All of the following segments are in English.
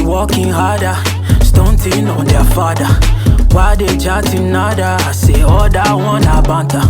working harder, stunting on their father. Why they chatting nada? I say all that one a banter.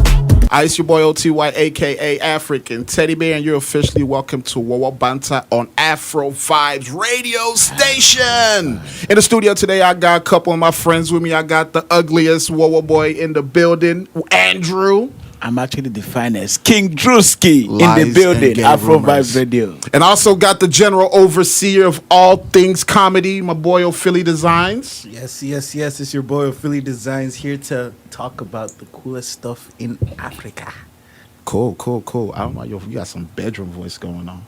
It's your boy otwhite, aka African Teddy Bear, and you're officially welcome to Wowo Banter on Afro Vibes Radio Station. In the studio today, I got a couple of my friends with me. I got the ugliest Wowo boy in the building, Andrew. I'm actually the finest, King Drewski in the building, Afro Vibes Radio. And also got the general overseer of all things comedy, my boy Philly Designs. Yes. It's your boy Philly Designs here to talk about the coolest stuff in Africa. Cool. I don't know, you got some bedroom voice going on.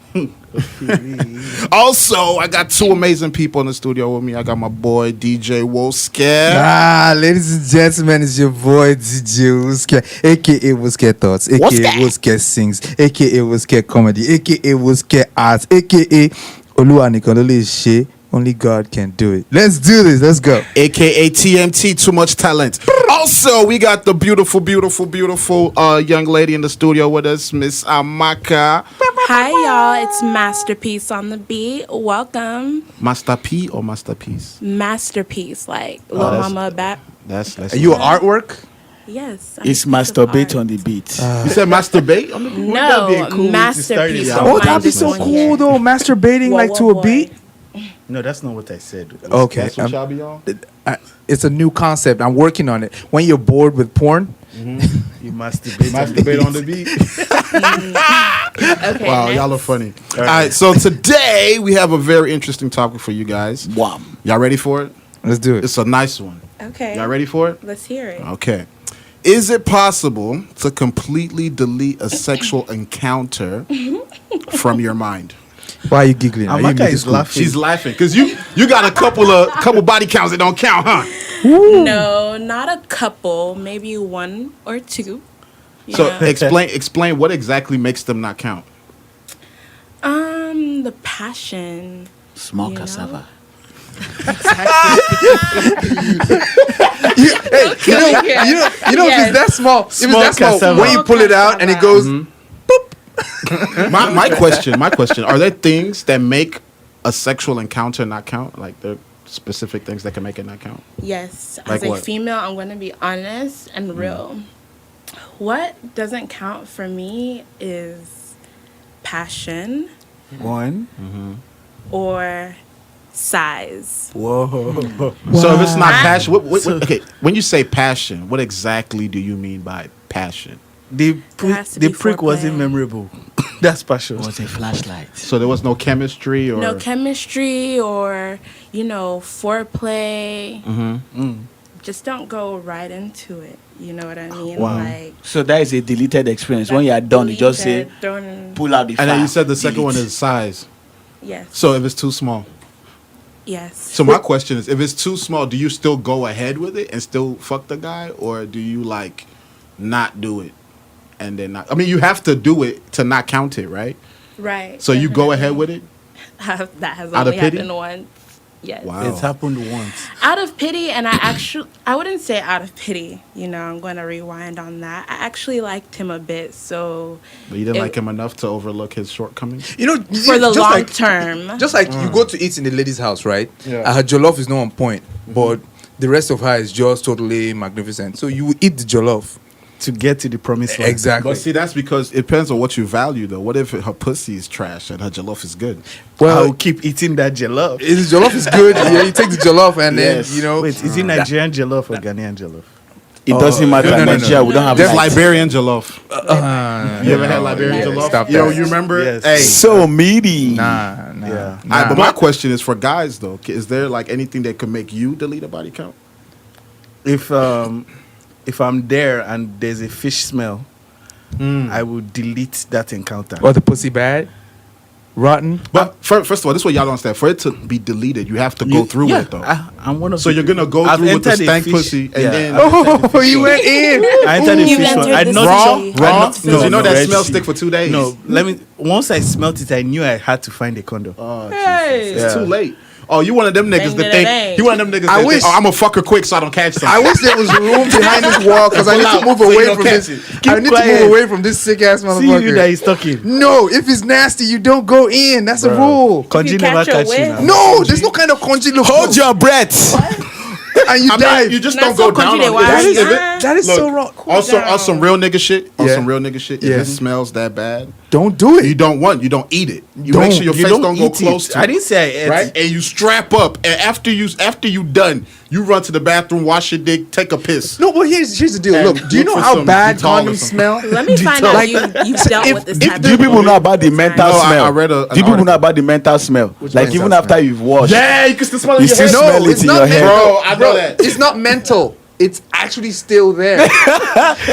Also, I got two amazing people in the studio with me. I got my boy DJ Woske. Ladies and gentlemen, it's your boy DJ Woske, aka Woske Thoughts, aka Woske Sings, aka Woske Comedy, aka Woske Arts, aka Oluwanikanole She. Only God can do it. Let's do this. Let's go. AKA TMT, too much talent. Also, we got the beautiful young lady in the studio with us, Miss Amaka. Hi, y'all. It's Masterpiece on the beat. Welcome. Master P or Masterpiece? Masterpiece, like Lil Mama back. That's Are you an artwork? Yes. It's masturbate on the beat. You said masturbate on the beat? No, cool Masterpiece. Oh, that'd be so cool, though. Masturbating like to a beat. No, that's not what I said. Okay. That's what y'all be on? It's a new concept. I'm working on it. When you're bored with porn, You masturbate on the beat. Okay. Wow, next. y'all are funny. All right, so today we have a very interesting topic for you guys. Wow. Y'all ready for it? let's do it. It's a nice one. Okay. Y'all ready for it? Let's hear it. Okay. Is it possible to completely delete a sexual encounter from your mind? Why are you giggling? Are you in Amaka middle is school? laughing. She's laughing because you got a couple body counts that don't count, huh? No, not a couple. Maybe one or two. So Yeah. explain what exactly makes them not count. The passion. Small You know? cassava. You know, if it's that small, cassava. when you pull it out and it goes, My question, are there things that make a sexual encounter not count? Like there are specific things that can make it not count? Yes. Like As a what? female, I'm going to be honest and real. What doesn't count for me is passion One. or size. Whoa. So if it's not passion, okay, when you say passion, what exactly do you mean by passion? The has to the be prick wasn't foreplay. memorable. That's passion. Was a flashlight. So there was no chemistry or No chemistry or, foreplay. Just don't go right into it. You know what I mean? Wow. Like, So that is a deleted experience. When you are done, you just say, pull out the and then you file, said the second one delete. is size. Yes. So if it's too small. Yes. So my question is, if it's too small, do you still go ahead with it and still fuck the guy, or do you like not do it and then not? I mean, you have to do it to not count it, right? Right. So you go definitely. ahead with it. That has Out of only pity? happened once. Yes. Wow. It's happened once. Out of pity, and I wouldn't say out of pity. I'm going to rewind on that. I actually liked him a bit, so But you didn't It- like him enough to overlook his shortcomings. for the just long like- term. Just like you go to eat in the lady's house, right? Yeah. Her jollof is not on point, but the rest of her is just totally magnificent. So you will eat the jollof. To get to the promised land. Exactly. But see, that's because it depends on what you value, though. What if her pussy is trash and her jollof is good? I'll keep eating that jollof. The jollof is good. You take the jollof and Yes. then, Wait, is it Nigerian jollof or Ghanaian jollof? It doesn't matter. no, In no, Nigeria, we don't have There's lights. Liberian jollof. You ever had Liberian jollof? Stop Yo, that. you remember? Yes. Hey. So meaty. Nah. Yeah. But my question is for guys, though. Is there like anything that could make you delete a body count? If I'm there and there's a fish smell, I will delete that encounter. Or the pussy bad, rotten. But first of all, this is what y'all don't understand. For it to be deleted, you have to go through yeah, it, though. I'm one of So the- you're going to go I've through with the entered a stank fish- pussy and yeah. then... Oh, you went in. I entered the You fish one. entered I the not raw? fish. Raw? No, Because you know that Red smell Sea. stick for 2 days. No, once I smelt it, I knew I had to find a condom. Oh, Hey. Jesus. It's Yeah. too late. Oh, you one of them niggas that think you one of them niggas I that wish- think, oh, I'm gonna fuck her quick so I don't catch something. I wish there was room behind this wall because I need to move so you away don't from catch this. it. I need to quiet. move away from this sick ass See you that motherfucker. he's talking. No, if it's nasty, you don't go in. That's a rule. Conji you never catch your catch you whiff. now. No, there's no kind of congee. Look, Hold your breath. and you I dive. mean, you just Not don't go so down on conjugal, it. why? If it- That is so look, wrong. on some real nigga shit. On Yeah. some real nigga shit. If Yeah. it smells that bad, Don't do you it. don't eat it. You Don't. make sure your You face don't don't go eat close it. to I it. didn't say I ate Right? it. And you strap up, and after you done, you run to the bathroom, wash your dick, take a piss. No, but here's the deal. And Look, do you look know for how some bad Dettol or condoms something. smell? Let me find out Like, you've dealt with this type Do you of people know about the mental No, I smell? read Do an you people article. know about the mental smell? Like mental even smell? after you've washed, Yeah, you can still smell it you in your still head. smell No, it it's in not your head. mental. Bro, I know that. It's not mental. It's actually still there.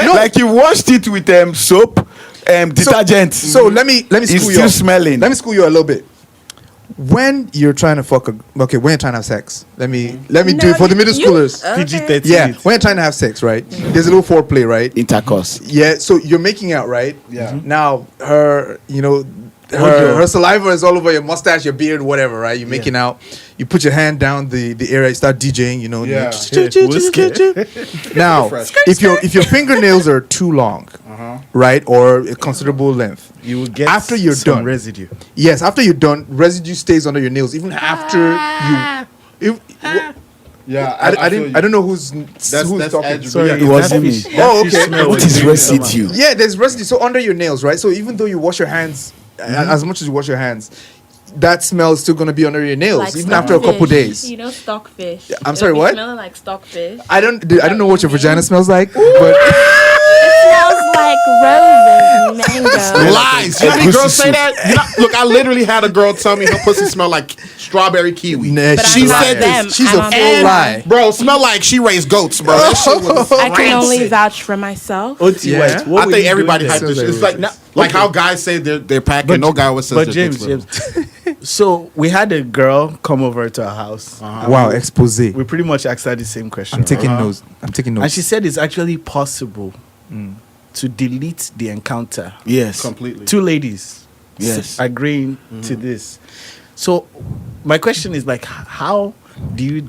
Like you washed it with soap, detergent. So let me It's school you. still up. smelling. Let me school you a little bit. When you're trying to when you're trying to have sex, let me do it for the middle schoolers. PG-13. Yeah, when you're trying to have sex, right? There's a little foreplay, right? intercourse. Yeah, so you're making out, right? Yeah. Now her saliva is all over your mustache, your beard, whatever, right? You're making out. You put your hand down the area, you start DJing, you know. Yeah. Now, Fresh. if your fingernails are too long, right, or a considerable length, You will get After you're some done. residue. yes, after you're done, residue stays under your nails even after you. Yeah, I don't know who's talking. Andrew. Sorry, Yeah, it wasn't me. Oh, okay. What is residue? Yeah, there's residue. So under your nails, right? So even though you wash your hands, as much as you wash your hands, that smell is still gonna be under your nails, Like even after a couple stockfish. days. You know stockfish. I'm sorry, It'll be what? Smelling like stockfish. I don't know what your vagina smells like, but Smells like roses, mango. Lies. You know how many girls say that? You know, look, I literally had a girl tell me her pussy smelled like strawberry kiwi. nah, But she I'm said not them. this. She's I'm a on full them. lie. Bro, smell like she raised goats, bro. That shit was I can only rancid. vouch for myself. OT Yeah. White. What I were think you everybody doing hyped there? this shit. It's like like how guys say they're packing. No guy always says But their James, dick's little. so we had a girl come over to our house. Wow, expose. We pretty much asked her the same question. I'm taking right? notes. I'm taking And notes. she said it's actually possible to delete the encounter. Yes. Completely. Two ladies Yes. agreeing to this. So my question is like, how do you...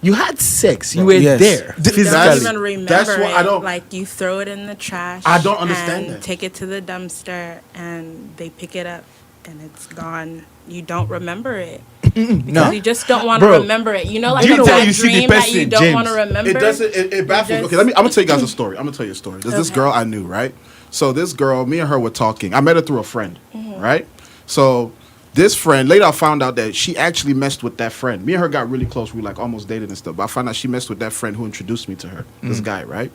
You had sex. You were Yes. there You don't physically. even remember That's what it. I don't- Like you throw it in the trash. I don't understand and that. Take it to the dumpster, and they pick it up, and it's gone. You don't remember it. No. You just don't want to Bro, remember it. You know, like you a know bad when you see the dream that person, you don't James, want to remember. It doesn't. It baffles. just- Okay, I'm gonna tell you guys a story. I'm gonna tell you a story. There's this Okay. girl I knew, right? So this girl, me and her were talking. I met her through a friend, right? So this friend, later I found out that she actually messed with that friend. Me and her got really close. We like almost dated and stuff. But I found out she messed with that friend who introduced me to her. This guy, right?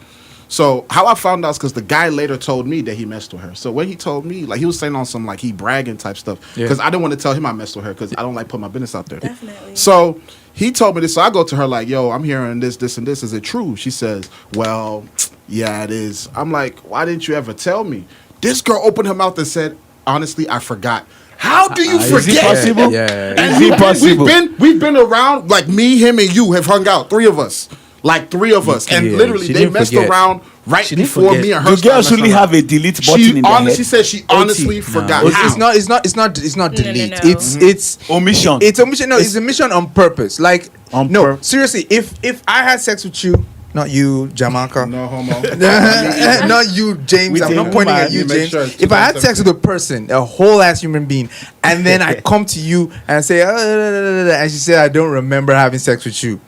So how I found out is because the guy later told me that he messed with her. So when he told me, like he was saying on some like he bragging type stuff, because I didn't want to tell him I messed with her because I don't like putting my business out there. Definitely. So he told me this. So I go to her like, yo, I'm hearing this, this, and this. Is it true? She says, well, yeah, it is. I'm like, why didn't you ever tell me? This girl opened her mouth and said, honestly, I forgot. How do you Is forget? it possible? Yeah. And Is it possible? we've been around, like me, him, and you have hung out, three of us. Like three of us. And Yeah, literally she they didn't messed forget. around right She didn't before forget. me and her. Do girls started really messing have around. a delete button She in their honestly head? said she honestly forgot. It's How? not delete. no. It's Omission. It's a mission. No, it's a mission on purpose. Like On no, purpose. seriously. If I had sex with you, not you, Jamaica, No homo. not you, James. We I'm take not pointing woman. at you, You make James. sure it's If I had 2017. sex with a person, a whole ass human being, and then I come to you and say, and she said, I don't remember having sex with you.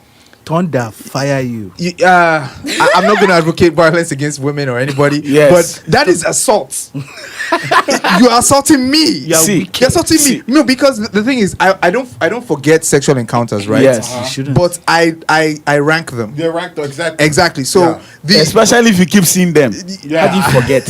Thunder fire you. I'm not going to advocate violence against women or anybody, Yes. but that is assault. You are assaulting me. See, You're assaulting me. No, because the thing is, I don't forget sexual encounters, right? Yes. You shouldn't. But I rank them. They're ranked exactly. Exactly. So Yeah. Especially if you keep seeing them. Yeah. How do you forget?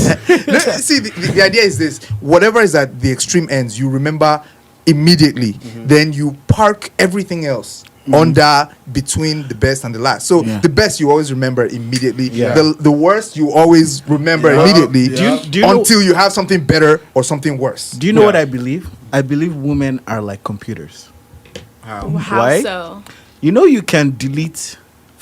No, see, the idea is this: whatever is at the extreme ends, you remember immediately. Then you park everything else under between the best and the last. So Yeah. the best you always remember immediately. Yeah. The worst you always remember Yeah. immediately. Yeah. Do you know- until you have something better or something worse. Do you know Yeah. what I believe? I believe women are like computers. How Why? so? You know you can delete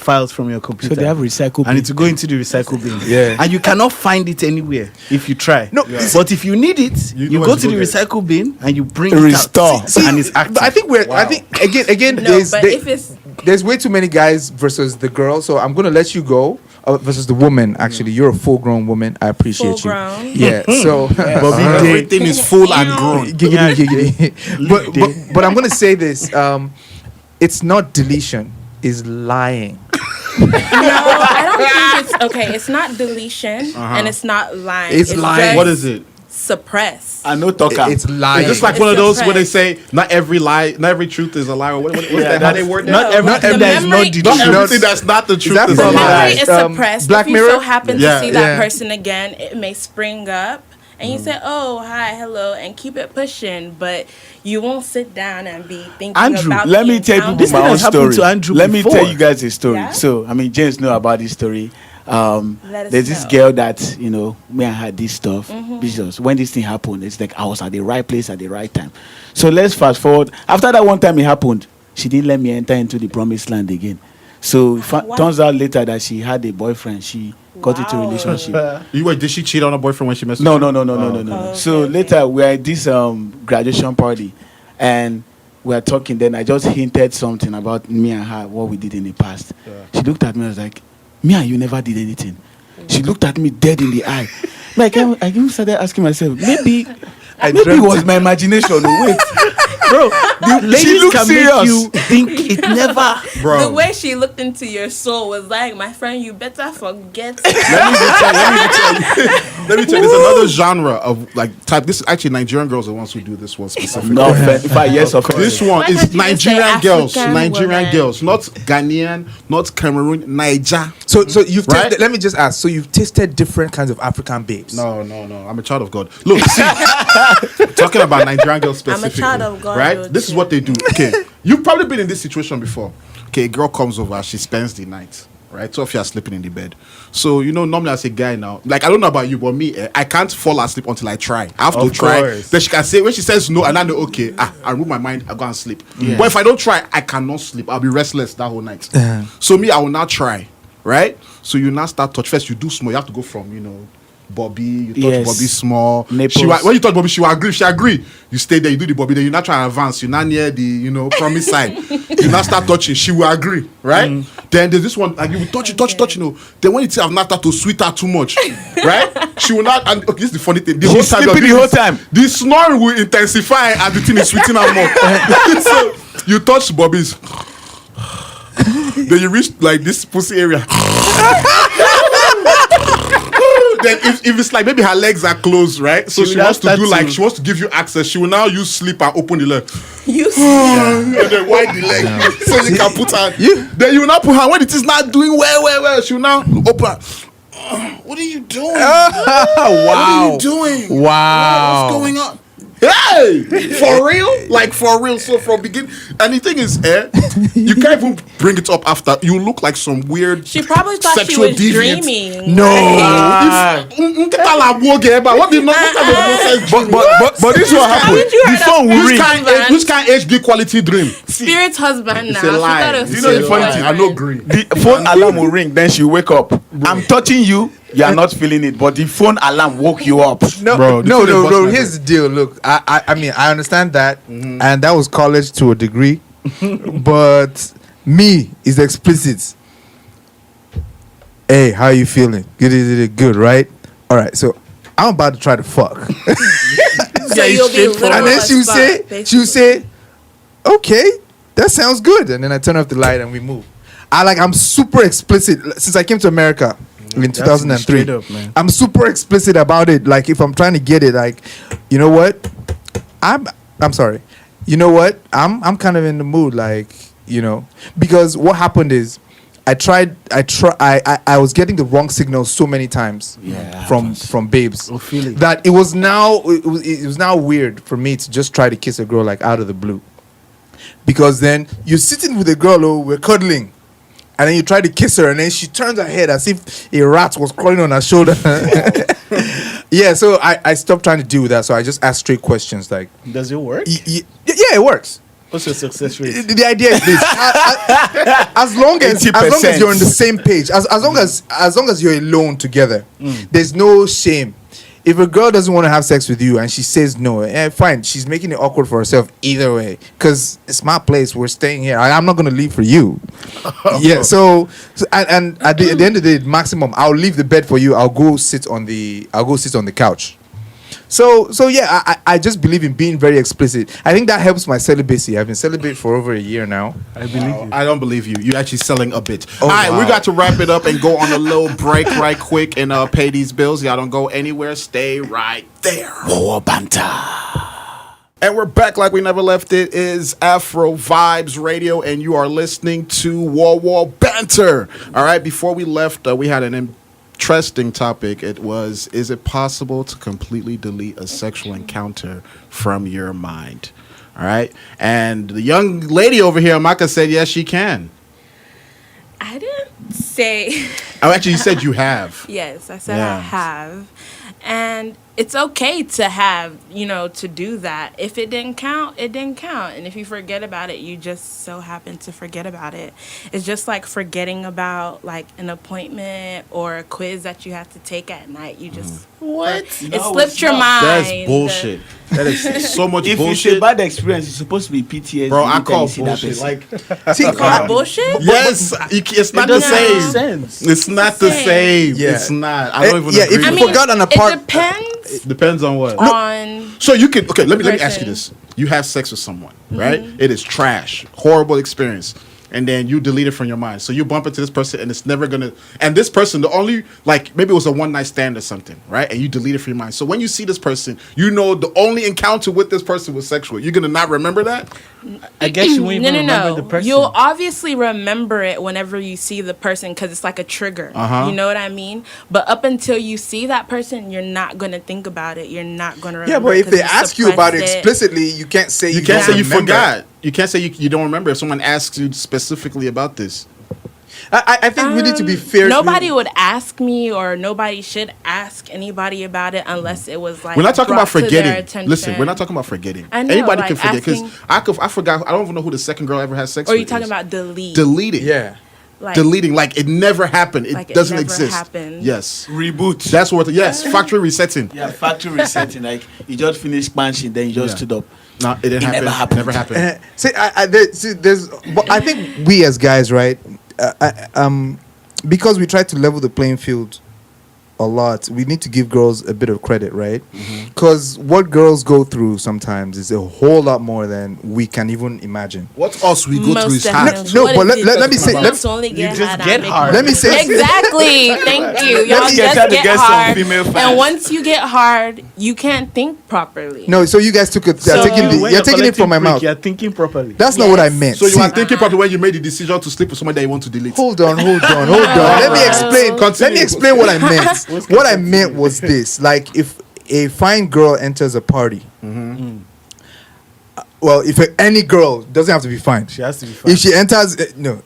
files from your computer. So they have recycle and it's go into the recycle bin. Yeah. And you cannot find it anywhere if you try. No, But if you need it, you know go where to to the go get it. recycle bin and you bring Restore. it out. And it's active. But I think I think again, No, but if it's there's way too many guys versus the girl. So I'm gonna let you go versus the woman. Actually, you're a full-grown woman. I appreciate full grown. you. Yeah. So, Everything is full and grown. but I'm gonna say this. It's not deletion. It's lying. No, I don't think it's okay. It's not deletion and it's not lying. It's lying. just What is it? Suppress. I know talker. It's lying. It's just like It's one of those where they suppressed. say not every lie, not every truth is a lie. Or what's that? How they word Not that? everything the that is memory- not Not deletion. everything that's not the truth that is The a from lie. memory Lies. is suppressed. Black if you Mirror? so happen Yeah. to see that Yeah. person again, it may spring up. And you say, "Oh, hi, hello," and keep it pushing, but you won't sit down and be thinking Andrew, about. let the me tell encounter. people my thing own has happened story. to Andrew Let me before. tell you guys a story. Yeah? So, I mean, James know about this story. Let us There's this know. girl that, me and her this stuff. Jesus, when this thing happened, it's like I was at the right place at the right time. So let's fast forward. After that one time it happened, she didn't let me enter into the promised land again. So What? turns out later that she had a boyfriend. She got into a Wow. relationship. Did she cheat on her boyfriend when she messed No, with no, you? no, no, no, no, Oh, no. okay, So okay. later we are at this graduation party, and we are talking. Then I just hinted something about me and her, what we did in the past. She looked at me and was like, "Me and you never did anything." She looked at me dead in the eye. Like I even started asking myself, maybe it was my imagination. Oh, wait, bro, The ladies looked can serious. make you think it never. Bro. The way she looked into your soul was like, "My friend, you better forget." Let me tell you, there's another genre of like type. This is actually Nigerian girls are the ones who do this one specifically. no offense. If I yes, of course. This one Why is can't you just say Nigerian girls, African Nigerian women? girls, not Ghanaian, not Cameroon, Niger. So you've Right? tasted, let me just ask. So you've tasted different kinds of African babes. No. I'm a child of God. Look, see, talking about Nigerian girls I'm a specifically. child of God, right? though, This is too. what they do. Okay, you've probably been in this situation before. Okay, a girl comes over, she spends the night. Right, two of you are sleeping in the bed. So normally as a guy now, like I don't know about you, but me, I can't fall asleep until I try. I have to Of try. course. Then she can say when she says no, and I know okay, I remove my mind, I go and sleep. But if I don't try, I cannot sleep. I'll be restless that whole night. So me, I will not try. Right? So you now start touch first. You do small. You have to go from Bobby. You touch Yes. Bobby small. Nipples. When you touch Bobby, she will agree. She agree. You stay there. You do the Bobby. Then you now try and advance. You now near the promise side. You now start touching. She will agree. Right? Then there's this one. Like you will touch. Then when it have not start to sweet her too much, right? She will not. And okay, this is the funny thing. The She's you're sleeping the doing whole this, time. The snoring will intensify and the thing is sweeting her more. So you touch Bobby's. Then you reach like this pussy area. Then if it's like maybe her legs are closed, right? So She she will wants to start do like to- she wants to give you access. She will now use sleep and open the leg. You And then wide the leg so you can put her. Then you will now put her when it is not doing well. She will now open her. What are you doing? What are you doing? Wow. What's going on? Hey, for real? Like for real. So from beginning, and the thing is, you can't even bring it up after. You look like some weird. She probably thought she sexual was deviant. dreaming. No. Right? What do you know? What kind of nonsense dream? But this is what happened. Haven't you heard The of phone will Spirit ring. husband? Which kind HD quality dream? Spirit's husband now. It's a She lie. thought it was You know the Spirit's funny thing? I know husband. green. The phone alarm will ring, then she wake up. I'm touching you, you are not feeling it, but the phone alarm woke you up. No, Bro, no, this is no, the no. boss Here's the deal. Look, I mean, I understand that, and that was college to a degree, but me is explicit. Hey, how you feeling? Good, right? All right. So I'm about to try to fuck, So you'll be literal and then as she fuck, would say, okay, that sounds good, and then I turn off the light and we move. I'm super explicit since I came to America in 2003. straight up, man. I'm super explicit about it. Like if I'm trying to get it, like, you know what? I'm sorry. You know what? I'm kind of in the mood, like, because what happened is I was getting the wrong signals so many times from babes that it was now weird for me to just try to kiss a girl like out of the blue. Because then you're sitting with a girl, we're cuddling, and then you try to kiss her, and then she turns her head as if a rat was crawling on her shoulder. Yeah, so I stopped trying to deal with that. So I just asked straight questions like, Does it work? yeah, it works. What's your success rate? The idea is this: as long as you're on the same page, as long as you're alone together, there's no shame. If a girl doesn't want to have sex with you and she says no, fine. She's making it awkward for herself either way. Because it's my place. We're staying here. I'm not going to leave for you. Yeah. So and at the end of the day, maximum, I'll leave the bed for you. I'll go sit on the couch. So yeah, I just believe in being very explicit. I think that helps my celibacy. I've been celibate for over a year now. I believe you. I don't believe you. You're actually selling a bit. Oh, All right, wow. we got to wrap it up and go on a little break right quick and pay these bills. Y'all don't go anywhere. Stay right there. Wowo Banter. And we're back like we never left. It is Afro Vibes Radio, and you are listening to Wowo Banter. All right, before we left, we had an interesting topic. It was, is it possible to completely delete a sexual encounter from your mind? All right, and the young lady over here, Amaka, said yes, she can. I didn't say. Oh, actually, you said you have. Yes, I said Yeah. I have. And it's okay to have, to do that. If it didn't count, it didn't count. And if you forget about it, you just so happen to forget about it. It's just like forgetting about like an appointment or a quiz that you have to take at night. You just What? It No, slipped it's your not. mind. That's bullshit. That is so much If bullshit. it's a bad experience, it's supposed to be PTSD. Bro, I anytime call you see that bullshit. person. Like, See, You call it bullshit? yes, it's not the doesn't make same. sense. It's not the same. Yeah. It's not. I don't even yeah, agree. if I with you mean, forgot an apart- it depends Depends on what. on. So you can let me ask you person. this: you have sex with someone, right? It is trash, horrible experience, and then you delete it from your mind. So you bump into this person, and it's never gonna. And this person, the only maybe it was a one night stand or something, right? And you delete it from your mind. So when you see this person, the only encounter with this person was sexual. You're gonna not remember that. I guess you won't even remember No. the person. You'll obviously remember it whenever you see the person because it's like a trigger. Uh-huh. You know what I mean? But up until you see that person, you're not going to think about it. You're not going to remember Yeah, but it if 'cause they ask you about it suppressed explicitly, you can't say You can't say you remember. forgot. You can't say you don't remember if someone asks you specifically about this. I think we need to be fair. Nobody would ask me or nobody should ask anybody about it unless it was like We're not talking about brought to their forgetting. attention. Listen, we're not talking about forgetting. I know, Anybody like can forget because asking- I forgot. I don't even know who the second girl ever had sex Or with. you talking is. about delete? Deleting? Yeah. Like, Deleting, like it never happened. It Like it doesn't never exist. happened. Yes, Reboot. that's what. Yes, factory resetting. Yeah, factory resetting. Like you just finished punching, then you just Yeah. stood up. No, it didn't happen. never happened. Never happened. There's. But I think we as guys, right? Because we try to level the playing field a lot, we need to give girls a bit of credit, right? Because what girls go through sometimes is a whole lot more than we can even imagine. What else we go Most through is definitely. hard. No, What but is let me say- You let- just only get just hard. get hard. Let me say- exactly. Thank you. Y'all me just get trying to get get some hard, female fans. and once you get hard, you can't think properly. No, so you guys took it. So- You're taking, When you're you're taking it from my collecting mouth. prick, You're thinking properly. That's not what I Yes. meant. So you are See, thinking probably when you made the decision to sleep with somebody that you want to delete. Hold on. Let me explain. Continue. Let me explain what I meant. What I meant was this: like, if a fine girl enters a party, well, if any girl doesn't have to be fine. She has to be fine. If she enters,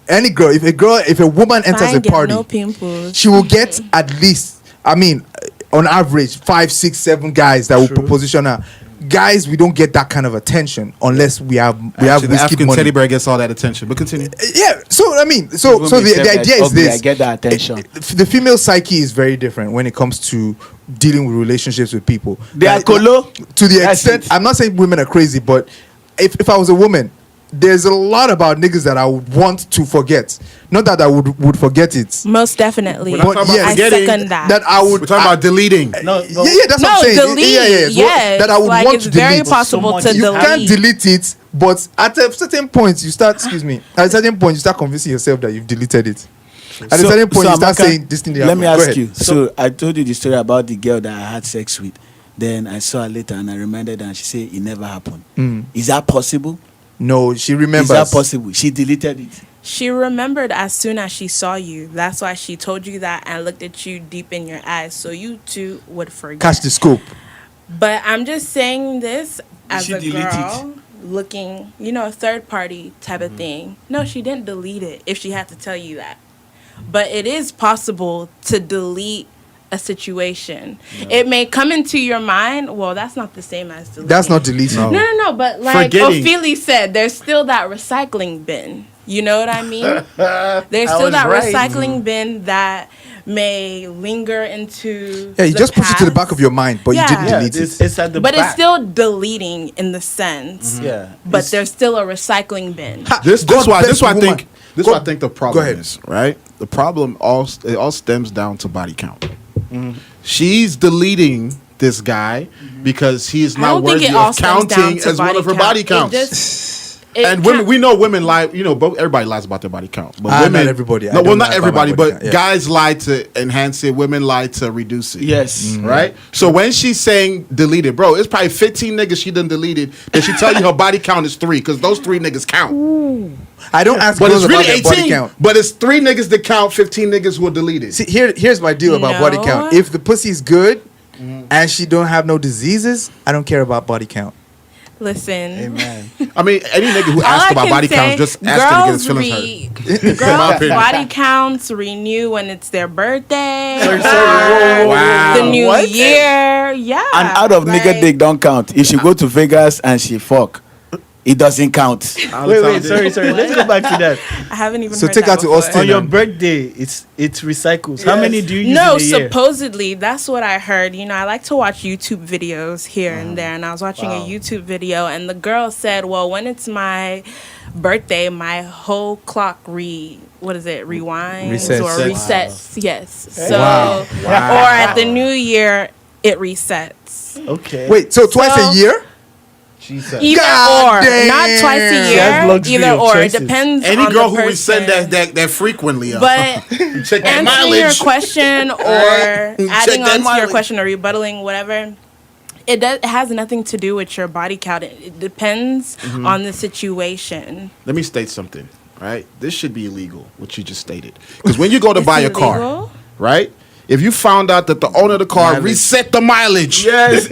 any girl, if a woman enters Fine, a get party, no pimples. she will get at least, on average, 5, 6, 7 guys that will position her. Guys, we don't get that kind of attention unless we have Actually, the whiskey African money. teddy bear gets all that attention. But continue. Yeah, so the idea is Ugly, this: I get that attention. the female psyche is very different when it comes to dealing with relationships with people. They are Like, colo. to the That's extent, it. I'm not saying women are crazy, but if I was a woman, there's a lot about niggas that I would want to forget. Not that I would forget it, Most definitely. We're not talking about I forgetting. second that. that I would. We're talking about deleting. No, yeah, that's what no, I'm saying. delete. Yeah. Yes. That I would like want it's to very delete. possible much. to You delete. can't delete it, but at a certain point you start. Excuse me. At a certain point you start convincing yourself that you've deleted it. At a certain point you start Amaka, saying this thing. Let me Go ask ahead. you. So I told you the story about the girl that I had sex with. Then I saw her later and I reminded her and she said it never happened. Is that possible? No, she remembers. Is that possible? She deleted it. She remembered as soon as she saw you. That's why she told you that and looked at you deep in your eyes, so you too would forget. Catch the scope. But I'm just saying this as she a delete girl looking, a third party type of thing. No, she didn't delete it if she had to tell you that. But it is possible to delete a situation. It may come into your mind. Well, that's not the same as deleting. That's not deleting. No. But like Forgetting. Ophelia said, there's still that recycling bin. You know what I mean? There's I still was that right. recycling bin that may linger into. Yeah, you the just push it to the past. back of your mind, but you didn't Yeah. delete it. It's at the But back. it's still deleting in the sense. Yeah. But there's still a recycling bin. This God why bless I the woman. think Go- what I think the problem ahead. is, right? The problem all stems down to body count. She's deleting this guy because he is I not don't think worthy it all of stems down counting to as one of her body It counts. just- it And women, can't- we know women lie. You know, but everybody lies about their body count. But Not women, everybody. I No, well, don't not lie about everybody, my body but count, yeah. guys lie to enhance it. Women lie to reduce it. Yes. Right. So when she's saying deleted, bro, it's probably 15 niggas she done deleted. That she tell you her body count is 3 because those 3 niggas count. I don't ask But girls it's about really their body 18. count. But it's 3 niggas that count, 15 niggas who are deleted. See, here's my deal about body No. count. If the pussy's good and she don't have no diseases, I don't care about body count. Listen. Amen. I mean, any nigga who All asks I about can body say, counts just asking to get his girls feelings hurt. Girls' opinion. body counts renew when it's their birthday, Sorry, or Wow. the new What? year. Yeah. And out of like- nigga dick don't count. If she go to Vegas and she fuck, it doesn't count. Wait, sorry. Let's go back to that. I haven't even So heard take that her to before. Austin. On your birthday, it's recycles. How many do you use No, in a year? supposedly that's what I heard. You know, I like to watch YouTube videos here and there, and I was watching a YouTube video, and the girl said, "Well, when it's my birthday, my whole clock rewinds Resets. or resets." Yes. So, Wow. or at the new year, it resets. Okay. Wait, so twice So- a year? Jesus. Either God or, damn. not twice a She has year. luxury Either of or, it choices. depends. Any on girl the who we person. send that frequently, But check that answering mileage. your question or Check adding that on to your mileage. question or rebuttaling whatever, it has nothing to do with your body count. It depends Mm-hmm. on the situation. Let me state something, right? This should be illegal, what you just stated. Because when you go to It's buy a car, illegal? right? If you found out that the owner of the car Mileage. reset the mileage Yes.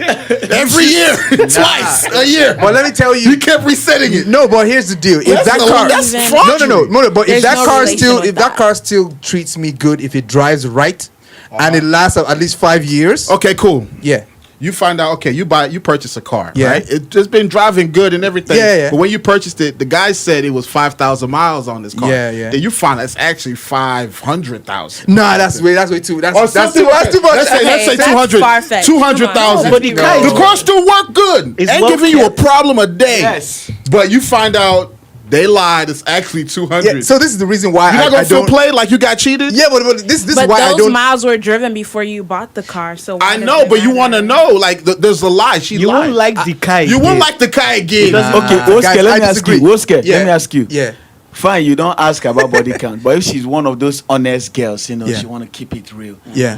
every year, twice a year, But let me tell you you. kept resetting it. No, but here's the deal. If that no- car, that's Even- fraudulent. no, but if There's that no car relation still, with if that that. car still treats me good, if it drives right, and it lasts at least 5 years, Okay, cool. yeah, You find out, okay, you purchase a car, Yeah. right? It just been driving good and everything. Yeah. But when you purchased it, the guy said it was 5,000 miles on this car. Yeah. Then you find out it's actually 500,000. nah, that's way too. That's Or too something much. Let's say Okay, that's 200, far-fetched. 200,000. Come on. But the car the is- car still work good. It's Ain't well giving you a kept. problem a day. Yes. But you find out they lied. It's actually 200. Yeah, so this is the reason why you're not I gonna feel don't. played like you got cheated. Yeah, but this is But why I those don't. miles were driven before you bought the car. So why I does know, it but you want to matter? know. Like, there's a lie. She You lied. won't like the car. You won't like the car again. Okay, Oscar, guys, let I me ask disagree. you. Oscar, Yeah. let me ask you. Yeah. Fine, you don't ask about body count, but if she's one of those honest girls, you know, Yeah. she want to keep it real. Yeah.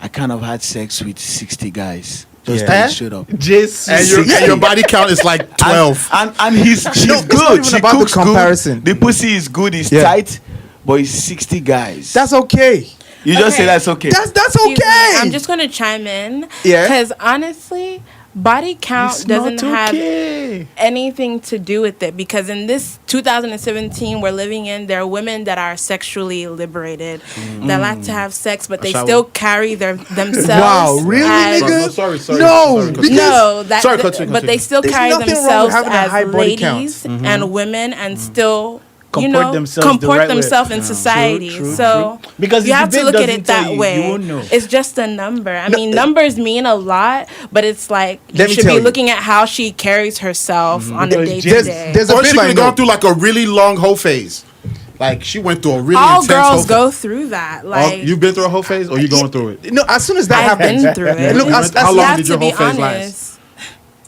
I kind of had sex with 60 guys. Just Yeah. to shut up. Jesus. And your body count is like 12. And she's No, it's not good. even She about the cooks comparison. good. The pussy is good. It's Yeah. tight, but it's 60 guys. That's okay. You just say Okay. that's okay. That's Excuse me, okay. I'm just gonna chime in. Yeah. Because honestly, body count It's doesn't not have okay. anything to do with it, because in this 2017 we're living in, there are women that are sexually liberated that like to have sex, but they Shall we- still carry themselves. Wow, really, as, nigga? Sorry. No, Sorry, because No, Sorry, continue, but they still There's carry nothing wrong with themselves having a as high body count. ladies and women, and still Comport themselves the comport right way. themselves in society. True, so true. Because you the have to debate look at doesn't it tell that you, way. you won't know. It's just a number. I mean, numbers mean a lot, but it's like you Let me should tell be you. looking at how she carries herself on a Because day to There's day. there's a Or she babe could I have know. gone through like a really long hoe phase. Like she went through a really All intense girls hoe phase. go through that. Like You've been through a hoe phase, or you going through it? No, as soon as that I've happens, been through it. Look, How You long have did to your be whole phase last? honest.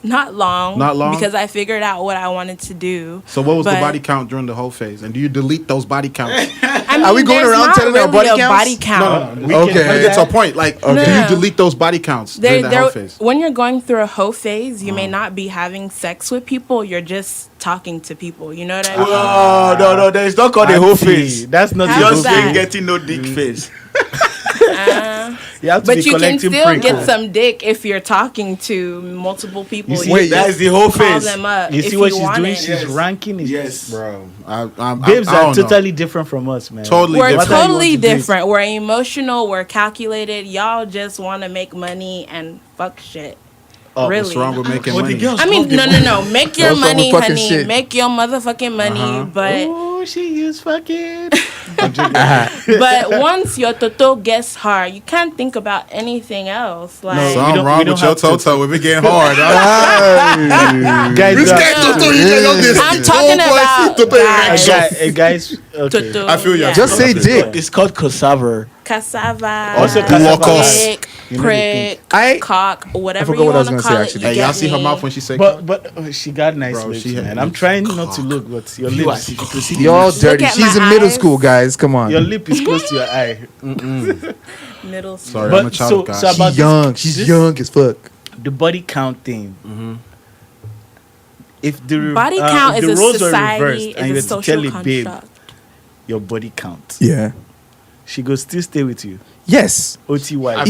Not long. Not long? Because I figured out what I wanted to do. So what was the But- body count during the whole phase? And do you delete those body counts? I mean, Are we going there's around not telling our really body a counts? body count. We Okay. can get to a point. Like, do you No. delete those body counts during the whole phase? When you're going through a hoe phase, you may not be having sex with people. You're just talking to people. You know what I mean? Oh, no, there is not called a whole See, face. That's not How the is Just that? ain't getting no dick face. You have to But be you can collecting still prick. get some dick if you're talking to multiple people. You see, You that just is the whole call face. them up You if see what you she's want doing? it. She's Yes. ranking it. Yes. Bro, Babes I are don't know. totally different from us, man. Totally We're different. totally You want to do. different. We're emotional. We're calculated. Y'all just want to make money and fuck shit. Oh, really? What's wrong with making Well, the money? girls I mean, love the no. Make your What's wrong with money, fucking honey. shit? Make your motherfucking money. But Oh, she is fucking. but once your toto gets hard, you can't think about anything else. Like we Something don't- wrong we don't with your have to- Toto. We be getting hard. Guys, This are- guy Toto, you can't know this. I'm talking Oh, boy, about see Toto guys. erection. guys. Okay. Toto. I feel you. Just say dick. It's called cassava. cassava. Also cassava. dick, You know the prick, I- cock, whatever forgot you what I was want to gonna call say, it. actually. You Hey, y'all get see her me? mouth when she say But she got nice Bro, lips, she had man. I'm lips. trying not to look, but your Viewers, lips, if you could see the You're lips. dirty. at She's in my middle eyes. school, guys. Come on. your lip is close to your eye. Middle school. Sorry, But I'm a child so- of God. so about She's young. She's young as fuck. The body count thing. If the Body if count the is a roles were society, reversed and you is were a to tell social a babe construct. your body count, Yeah. she goes still stay with you. Yes. OTY. I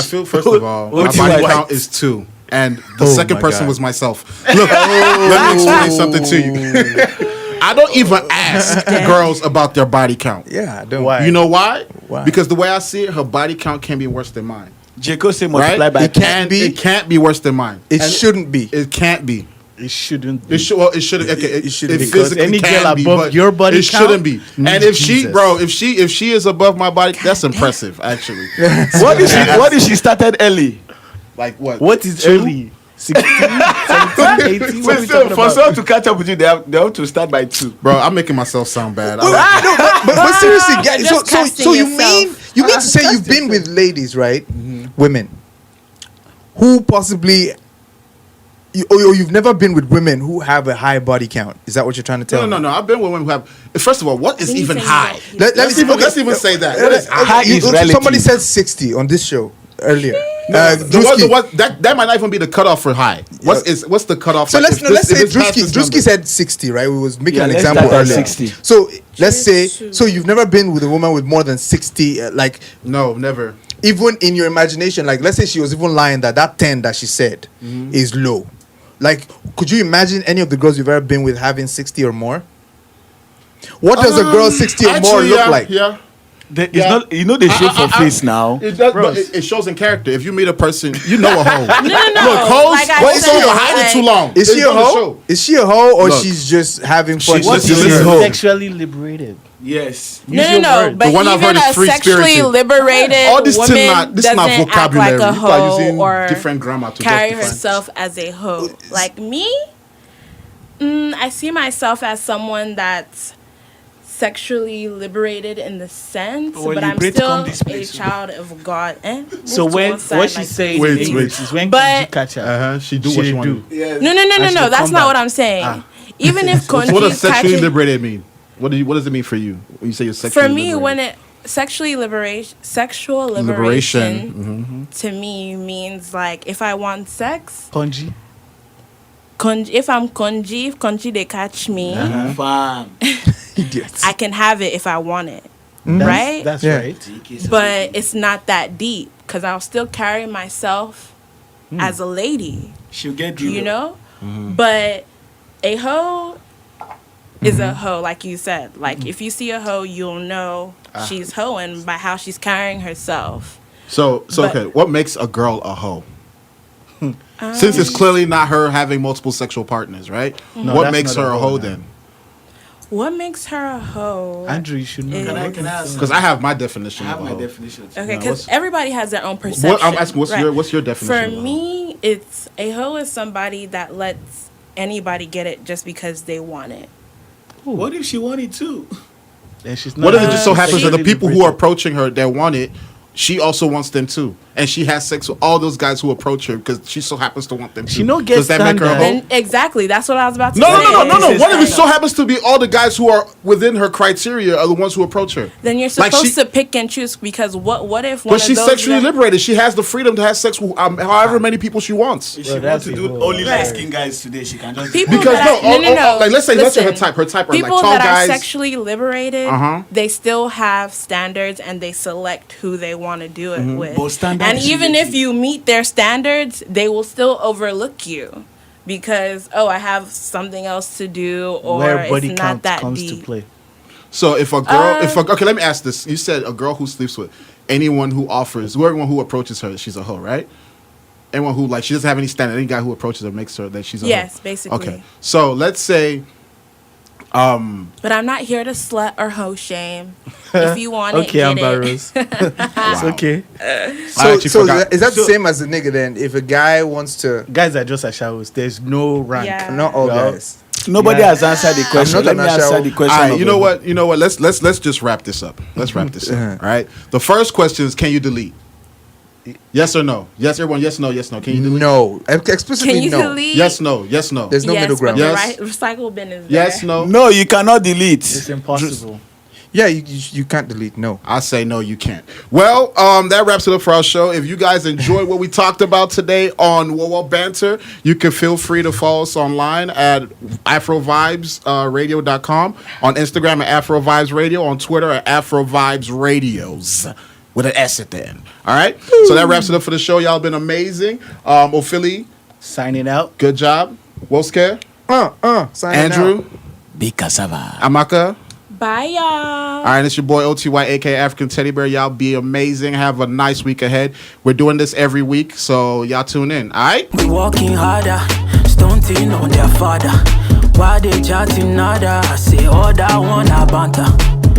feel first of all, my What body you count is 2. And the Oh second my person God. was myself. Look, let me explain something to you. I don't even ask girls about their body count. Yeah, I don't. Why? You know why? Why? Because the way I see it, her body count can be worse than mine. Jacob say Right? multiply by It can't And be. it can't be worse than mine. It And shouldn't be. It can't be. It shouldn't be. It should. Well, it shouldn't. Okay, It it shouldn't it be. physically Any can girl be, above but your body it count shouldn't be. needs And if she, Jesus. bro, if she is above my body, that's impressive, actually. What if she started early? Like what? What is early? 16, 17, 18? What are we talking For about? someone to catch up with you, they have to start by 2. Bro, I'm making myself sound bad. But seriously, guys, You're so, just so, casting so you yourself. mean to say you've been with ladies, right? Women who possibly or you've never been with women who have a high body count. Is that what you're trying to tell me? No. I've been with women who have. First of all, what is Then you even say high? you Let's even say that. What is high? High is relative. Somebody said 60 on this show earlier. That might not even be the cutoff for high. What's the cutoff? So like, let's if say if this passes Drewski number? said 60, right? We was making Yeah, an let's example start at earlier. 60. So let's say, True. so you've never been with a woman with more than 60, like No, never. even in your imagination, like let's say she was even lying that 10 that she said is low. Like, could you imagine any of the girls you've ever been with having 60 or more? What does a girl 60 or more Actually, look yeah, like? Yeah. It's Yeah. not, you know, the shape for face now. It does, but it shows in character. If you meet a person, you know a hoe. No. Look, hoes, Like I hoes said, don't hide it like- too long. Is she It's a gonna hoe? show. Is she a hoe or Look, she's just having fun? she's What just is a hoe. sexually liberated? Yes. Use your No. word. But The one I've even heard is a free sexually spirited. liberated All this woman this doesn't not act vocabulary. like a People are hoe using or different grammar to carry justify. herself as a hoe. Like me, I see myself as someone that's sexually liberated in the sense, Well, but I'm liberate still come this a place. child of God. So Move to when one side what she's like saying Wait, in wait. English is when But- Konji catch her. She do what she want to do. Yes. No, I should that's come not what back. I'm saying. Even if So what does Konji sexually catches, liberated mean? What does it mean for you when you say you're sexually for me, liberated? when it sexual liberation to me means like if I want sex, Konji. if I'm Konji, if Konji they catch me, Fam. Idiots. I can have it if I want it, right? That's Yeah. right. But it's not that deep because I'll still carry myself as a lady, She'll get you know. But a hoe is a hoe, like you said. Like if you see a hoe, you'll know she's hoeing by how she's carrying herself. So But- okay, what makes a girl a hoe? Since it's clearly not her having multiple sexual partners, right? No, What that's makes not her a a hoe hoe now. then? What makes her a hoe? Andrew, you should know. Can that. Can I ask? Because I have my definition I have of a my hoe. definition. Okay, No, because what's- everybody has their own perception. What I'm asking, right? what's your definition? For of a hoe? me, it's a hoe is somebody that lets anybody get it just because they want it. What if she wanted to? And she's not. What if it just so happens that the sexually people who are liberated? approaching her that want it, she also wants them too? and she has sex with all those guys who approach her because she so happens to want them. She no get Does that make her a hoe? Then exactly, that's what I was about to No, say. no. What if it so happens to be all the guys who are within her criteria are the ones who approach her? Then you're Like supposed to pick and choose because what if one But of she's those sexually guys- liberated. She has the freedom to have sex with however many people she wants. If she wants that's to a do whole- only Right. light skin guys today, she can just People Because that, no, like let's say Listen, her type are like people tall that guys. are sexually liberated, they still have standards and they select who they want to do it with. But standard And is even if relative. you meet their standards, they will still overlook you because I have something else to do, or Where body it's not count that comes deep. to play. So if a girl, okay, let me ask this. You said a girl who sleeps with anyone who offers, everyone who approaches her, she's a hoe, right? Anyone who like she doesn't have any standard, any guy who approaches her makes her that she's a hoe. Yes, basically. Okay, so let's say. But I'm not here to slut or hoe shame. If you want it, Okay, get Amber it. Rose. It's okay. So, actually so forgot. is that the same as the nigga then? If a guy wants to, Guys are just showers. There's no rank. Yeah. not all Yeah. guys. Nobody Yeah. has answered the question. not Let me an answer answer. the question. All right, of you know the- what? You know what? Let's just wrap this up. Let's wrap this up. All right. The first question is: can you delete? Yes or no? Yes, everyone. Yes, no. Yes, no. Can you delete? No, explicitly Can you no. delete? Yes, no. Yes, no. There's no yes, middle ground. but Yes. the recycle bin is there. Yes, no. No, you cannot delete. It's impossible. Yeah, you can't delete. No. I say no, you can't. Well, that wraps it up for our show. If you guys enjoyed what we talked about today on Wowo Banter, you can feel free to follow us online at AfroVibesRadio.com, on Instagram at AfroVibesRadio, on Twitter at AfroVibesRadios with an S at the end. All right? So that wraps it up for the show. Y'all been amazing. Ophili, Signing out. good job. Woske, Signing Andrew, out. Big cassava. Amaka. Bye, y'all. All right, it's your boy OTY, aka African Teddy Bear. Y'all be amazing. Have a nice week ahead. We're doing this every week, so y'all tune in. All right? We working harder, stunting on their father. Why they chatting nada? I say all that one a banter.